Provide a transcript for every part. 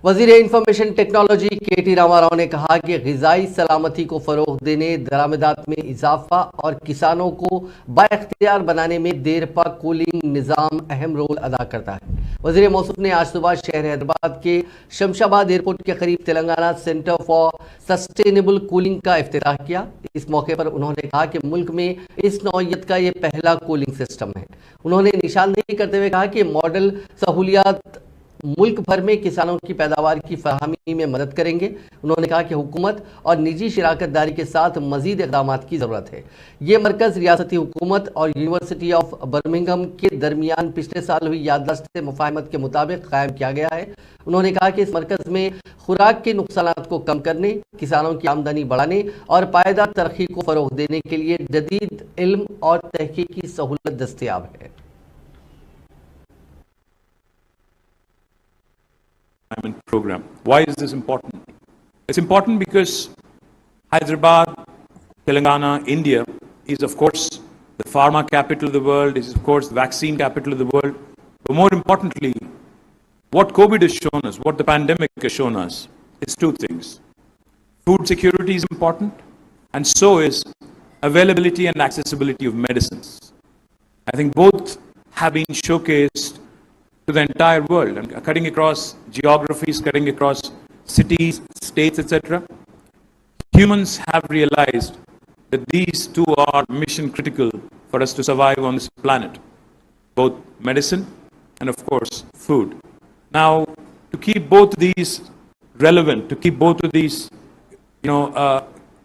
वज़ीर information technology KT Rama Rao ने कहा कि ग़िज़ाई सलामती को फ़रोग़ देने, दरामदात में इजाफा और किसानों को बाइख्तियार बनाने में देरपा कूलिंग निज़ाम अहम रोल अदा करता है। वज़ीर मौसूफ ने आज सुबह शहर हैदराबाद के शमशाबाद एयरपोर्ट के करीब Telangana centre for sustainable cooling का इफ्तिताह किया। इस मौके पर उन्होंने कहा कि मुल्क में इस नौइयत का ये पहला कूलिंग सिस्टम है। उन्होंने निशानदेही करते हुए कहा कि मॉडल सहूलियात मुल्क भर में किसानों की पैदावार की फराहमी में मदद करेंगे। उन्होंने कहा कि हुकूमत और निजी शराकतदारी के साथ मजीद इक़दामात की ज़रूरत है। ये मरकज़ रियासती हुकूमत और यूनिवर्सिटी ऑफ बर्मिंघम के दरमियान पिछले साल हुई याददाश्त मुफाहमत के मुताबिक कायम किया गया है। उन्होंने कहा कि इस मरकज़ में खुराक के नुकसानात को कम करने, किसानों की आमदनी बढ़ाने और पायदार तरक्की को फ़रोग़ देने के लिए जदीद इल्म और तहकीक की सहूलत दस्तयाब है। Program. Why is this important? It's important because Hyderabad, Telangana, India is of course the pharma capital of the world, is of course the vaccine capital of the world. But more importantly, what COVID has shown us, what the pandemic has shown us, is two things. Food security is important, and so is availability and accessibility of medicines. I think both have been showcased to the entire world, and cutting across geographies, cutting across cities, states, etc. Humans have realized that these two are mission critical for us to survive on this planet, both medicine and of course food. Now, to keep both of these relevant, to keep both of these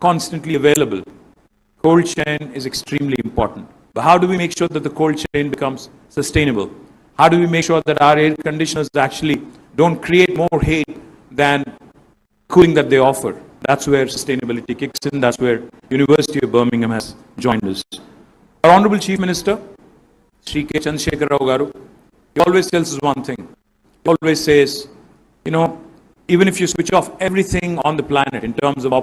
constantly available, cold chain is extremely important. But how do we make sure that the cold chain becomes sustainable? How do we make sure that our air conditioners actually don't create more hate than cooling that they offer? That's where sustainability kicks in. That's where University of Birmingham has joined us. Our Honorable Chief Minister, Shri K. Chandrasekhar Rao Garu, he always tells us one thing. He always says, even if you switch off everything on the planet in terms of